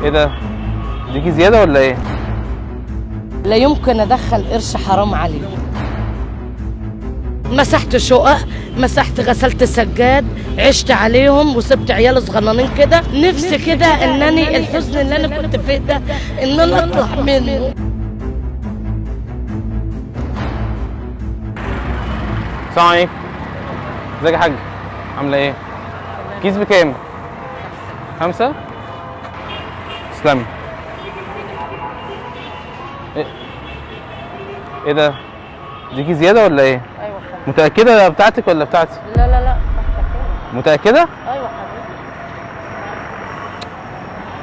ايه ده؟ ليكي زياده ولا ايه؟ لا يمكن ادخل قرش حرام عليه. مسحت شقق، مسحت، غسلت سجاد، عشت عليهم وسبت عيال صغننين كده. نفسي كده انني الحزن اللي انا كنت فيه ده ان انا اطلع منه. السلام عليكم. ازيك يا حاج؟ عامله ايه؟ كيس بكام؟ 5؟ تسلمي. ايه ده؟ ليكي زياده ولا ايه؟ ايوه حبيبي. متأكدة بتاعتك ولا بتاعتي؟ لا متأكدة؟ ايوه حبيبي.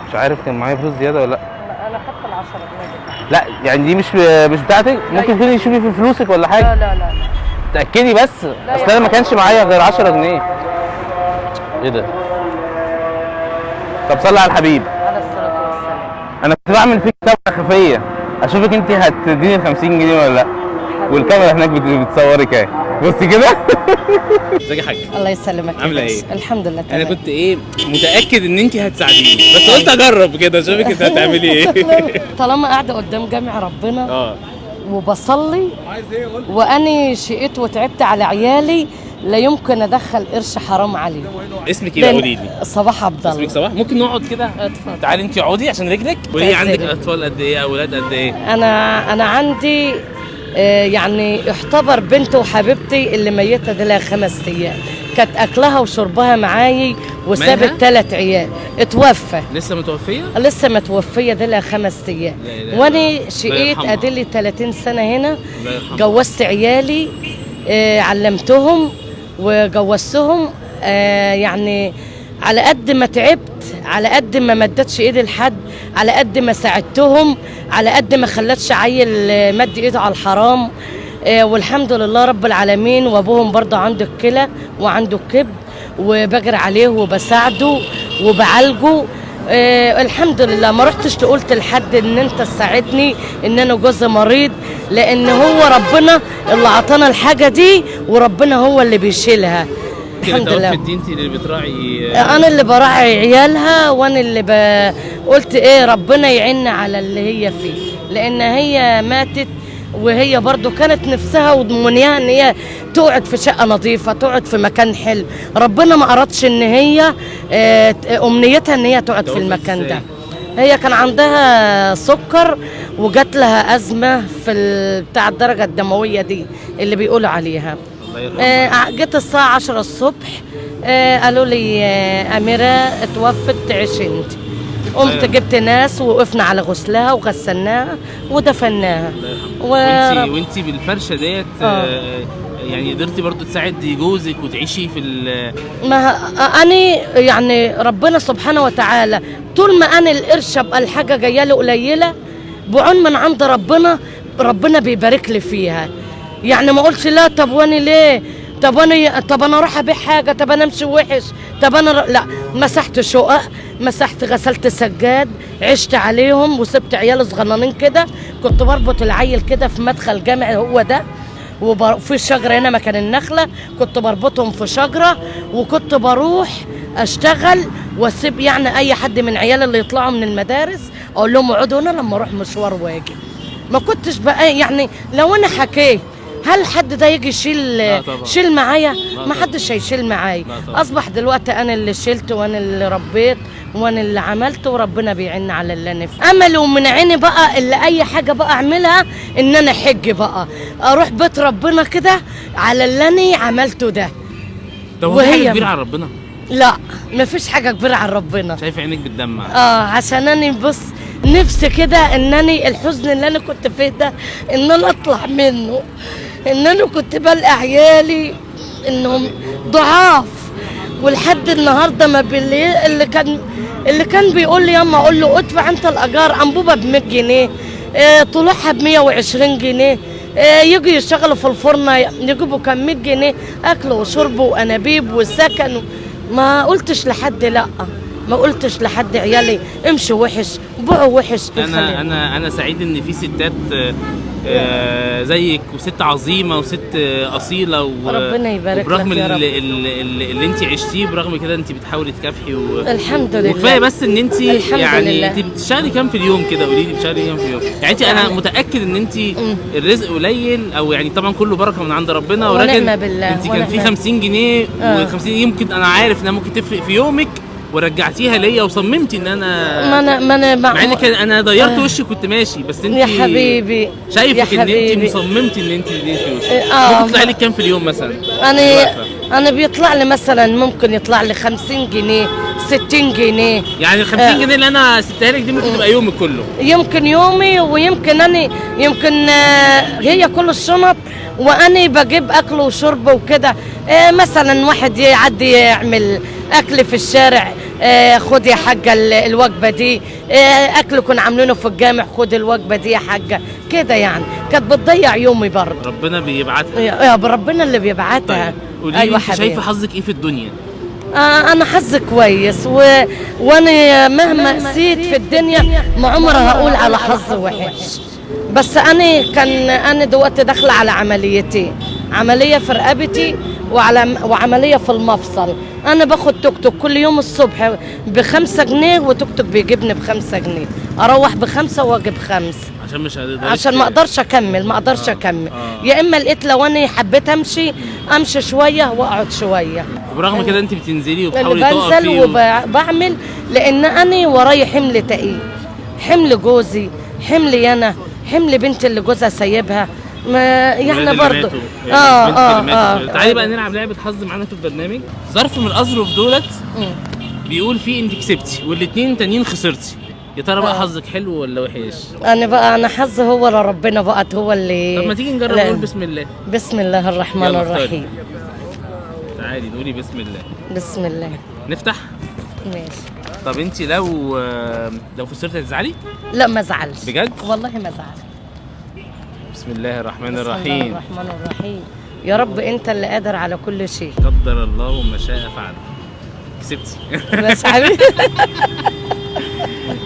مش عارف كان معايا فلوس زيادة ولا لا. انا خدت ال10 جنيه. لا يعني دي مش بتاعتك، ممكن تكوني تشوفي في فلوسك ولا حاجة. لا تأكدي بس، اصل انا ما كانش معايا غير 10 جنيه. ايه ده؟ طب صلي على الحبيب. على الصلاة والسلام. انا كنت بعمل فيك كاميرا خفية اشوفك انت هتديني ال 50 جنيه ولا لا. والكاميرا هناك بتصورك اهي. بصي كده. ازيك يا حاج؟ الله يسلمك. عامله ايه؟ الحمد لله تمام. انا كنت متاكد ان انت هتساعديني، بس قلت اجرب كده اشوفك انت هتعملي ايه. طالما قاعده قدام جامع ربنا وبصلي واني شقيت وتعبت على عيالي، لا يمكن ادخل قرش حرام عليه. اسمك ايه؟ قولي لي. صباح عبد الله. اسمك صباح؟ ممكن نقعد كده؟ اتفضل. تعالي انت اقعدي عشان رجلك. قولي عندك اطفال قد ايه؟ اولاد قد ايه؟ انا عندي يعني احتبر بنت وحبيبتي اللي ميتة دي لها 5 ايام، كانت اكلها وشربها معاي وسابت 3 عيال. اتوفى. لسه متوفيه؟ لسه متوفيه دي لها 5 ايام. وانا شقيت اديلي 30 سنه هنا. جوزت عيالي، علمتهم وجوزتهم. يعني على قد ما تعبت، على قد ما مدتش ايدي لحد، على قد ما ساعدتهم، على قد ما خلتش عيل مد ايده على الحرام. والحمد لله رب العالمين. وابوهم برضه عنده الكلى وعنده الكبد، وبجري عليه وبساعده وبعالجه. الحمد لله. ما رحتش قلت لحد ان انت تساعدني ان انا جوزي مريض، لان هو ربنا اللي عطانا الحاجه دي وربنا هو اللي بيشيلها. الحمد لله. انت اللي بتراعي؟ انا اللي براعي عيالها، وانا اللي قلت ربنا يعيننا على اللي هي فيه، لان هي ماتت وهي برضو كانت نفسها ومنياها ان هي تقعد في شقه نظيفه، تقعد في مكان حلو. ربنا ما ارادش ان هي امنيتها ان هي تقعد في المكان ده. هي كان عندها سكر وجات لها ازمه في بتاع الدرجه الدمويه دي اللي بيقولوا عليها. جيت الساعه 10 الصبح، قالوا لي اميره اتوفت، تعيشي انت. قمت جبت ناس ووقفنا على غسلها وغسلناها ودفناها. وانتي بالفرشه ديت يعني قدرتي برضو تساعدي جوزك وتعيشي في ما انا يعني ربنا سبحانه وتعالى طول ما انا القرش ابقى الحاجه جايه له قليله بعون من عند ربنا بيبارك لي فيها. يعني ما اقولش لا طب وانا ليه، طب انا اروح ابيع حاجه، طب انا امشي وحش، طب انا لا. مسحت شقق، مسحت، غسلت سجاد، عشت عليهم وسبت عيال صغننين كده. كنت بربط العيل كده في مدخل جامع هو ده، وفي شجره هنا مكان النخله، كنت بربطهم في شجره، وكنت بروح اشتغل واسيب يعني اي حد من عيال اللي يطلعوا من المدارس اقول لهم اقعدوا هنا لما اروح مشوار واجي. ما كنتش بقى يعني لو انا حكيت هل حد ده يجي يشيل معايا؟ ما حدش هيشيل معايا. اصبح دلوقتي انا اللي شلت وانا اللي ربيت وانا اللي عملت، وربنا بيعين على اللي انا فيه. امل ومن عيني بقى اللي اي حاجه بقى اعملها ان انا حج بقى اروح بيت ربنا كده على اللي انا عملته ده. طب حاجه كبيره على ربنا؟ لا مفيش حاجه كبيره على ربنا. شايفه عينك بتدمع؟ عشان انا بص نفسي كده انني الحزن اللي انا كنت فيه ده ان انا اطلع منه. ان انا كنت بلقى عيالي انهم ضعاف، ولحد النهارده ما بالليل اللي كان بيقول لي ياما اقول له ادفع انت الايجار، انبوبه ب 100 جنيه، طلوعها ب 120 جنيه، يجوا يشتغلوا في الفرن يجيبوا كام 100 جنيه اكل وشرب وانابيب وسكن. ما قلتش لحد لا، ما قلتش لحد عيالي امشوا وحش بقوا وحش. انا سعيد ان في ستات زيك، وست عظيمه وست اصيله ربنا يبارك وبرغم لك يا رب. اللي انت عشتيه، برغم كده انت بتحاولي تكافحي الحمد لله. وكفايه بس ان انت الحمد يعني لله. انت بتشتغلي كام في اليوم كده؟ قولي لي بتشتغلي كام في اليوم؟ يعني انت انا متاكد ان انت الرزق قليل، او يعني طبعا كله بركه من عند ربنا، ولكن ونعم بالله. انت كان في 50 جنيه و50 يمكن انا عارف انها ممكن تفرق في يومك، ورجعتيها ليا وصممتي ان انا ما انا مع ان انا ضيرت وشي كنت ماشي، بس انت يا حبيبي شايفك يا ان انت حبيبي. مصممتي ان انت تديني فلوس. ممكن تطلع لك كام في اليوم مثلا؟ انا بيطلع لي مثلا، ممكن يطلع لي 50 جنيه 60 جنيه. يعني ال 50 جنيه اللي انا سبتها لك دي ممكن تبقى يومك كله. يمكن يومي، ويمكن يمكن هي كل الشنط، وانا بجيب اكل وشرب وكده. مثلا واحد يعدي يعمل اكل في الشارع، خد يا حاجه الوجبه دي، اكل كنا عاملينه في الجامع، خد الوجبه دي يا حاجه كده. يعني كانت بتضيع يومي برضه. ربنا بيبعتها. يا ربنا اللي بيبعتها. طيب قولي لي، ايوه انت حبيبي. شايفه حظك ايه في الدنيا؟ انا حظي كويس، وانا مهما قسيت في الدنيا ما عمري هقول على حظ وحش. بس انا دلوقتي داخله على عمليتين، عمليه في رقبتي وعمليه في المفصل. انا باخد توك توك كل يوم الصبح ب5 جنيه، وتوك توك بيجيبني ب5 جنيه، اروح ب5 واجي ب5 عشان مش عشان ما اقدرش اكمل. يا اما لقيت لو انا حبيت امشي شويه واقعد شويه. وبرغم كده انت بتنزلي اللي وبتحاولي بنزل تقفي وبعمل، لان انا ورايا حمل تقيل، حمل جوزي، حملي انا، حمل بنتي اللي جوزها سايبها، ما يعني برضه تعالي بقى نلعب لعبه حظ معانا في البرنامج. ظرف من الاظرف دولت بيقول فيه انت كسبتي والاثنين تانيين خسرتي، يا ترى بقى حظك حلو ولا وحش؟ انا حظي هو لربنا بقى، هو اللي. طب ما تيجي نجرب نقول بسم الله. بسم الله الرحمن الرحيم. تعالي نقولي بسم الله. بسم الله. نفتح. ماشي. طب انت لو خسرتي هتزعلي؟ لا ما ازعلش بجد؟ والله ما ازعل. بسم الله الرحمن بسم الرحيم. الله الرحمن الرحيم. يا رب انت اللي قادر على كل شيء. قدر الله وما شاء فعل. كسبتي. بس حبيبي.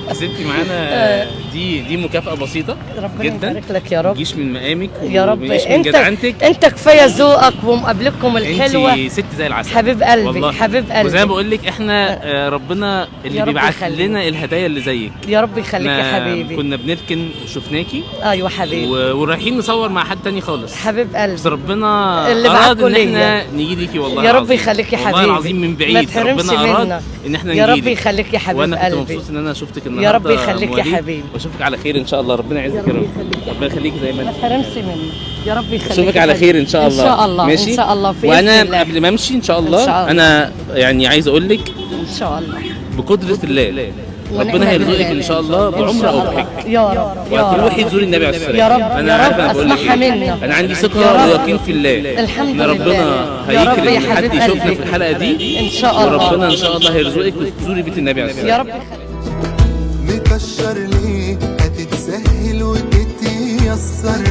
كسبتي معانا. دي مكافأة بسيطة ربنا جدا. يبارك لك يا رب. تجيش من مقامك يا رب. ومجيش من جدعنتك. انت كفايه ذوقك ومقابلتكم الحلوه. انت ست زي العسل. حبيب قلبي والله. حبيب قلبي. وزي ما بقول لك احنا ربنا اللي بيبعت لنا الهدايا اللي زيك. يا رب يخليك يا حبيبي. كنا بنركن وشفناكي. ايوه حبيبي. ورايحين نصور مع حد تاني خالص. حبيب قلبي. بس ربنا اللي اراد ان ليا. احنا نيجي ليكي والله يا رب العظيم. يخليك يا حبيبي. والله العظيم من بعيد. ما تحرمش ربنا اراد منا. ان احنا يا نجيلك. رب يخليك يا حبيب وانا كنت قلبي. مبسوط ان انا شفتك النهارده. يا رب يخليك يا مواليد. حبيبي. واشوفك على خير ان شاء الله. ربنا يعزك يا رب. ربنا يخليك زي ما ما انت. تحرمش مني. يا رب يخليك. اشوفك على خير ان شاء الله. ان شاء الله. ماشي؟ ان شاء الله في وانا الله. قبل ما امشي ان شاء الله, إن شاء الله. انا يعني عايز اقول لك ان شاء الله بقدرة الله ربنا هيرزقك ان شاء الله بعمره او بحج. يا رب. يا وتروحي رب. تزوري النبي عليه الصلاه يا والسلام. رب. انا يا عارف رب. انا بقول لك اسمعها ايه. منك. انا عندي يا ثقه رب. ويقين في الله الحمد ان لله. ربنا يا رب هيكرم يا ان حد حبيب يشوفنا قلبي. في الحلقه دي. ان شاء الله. وربنا ان شاء الله هيرزقك وتزوري بيت النبي عليه الصلاه يا والسلام. رب. مكشر ليه هتتسهل وتتيسر.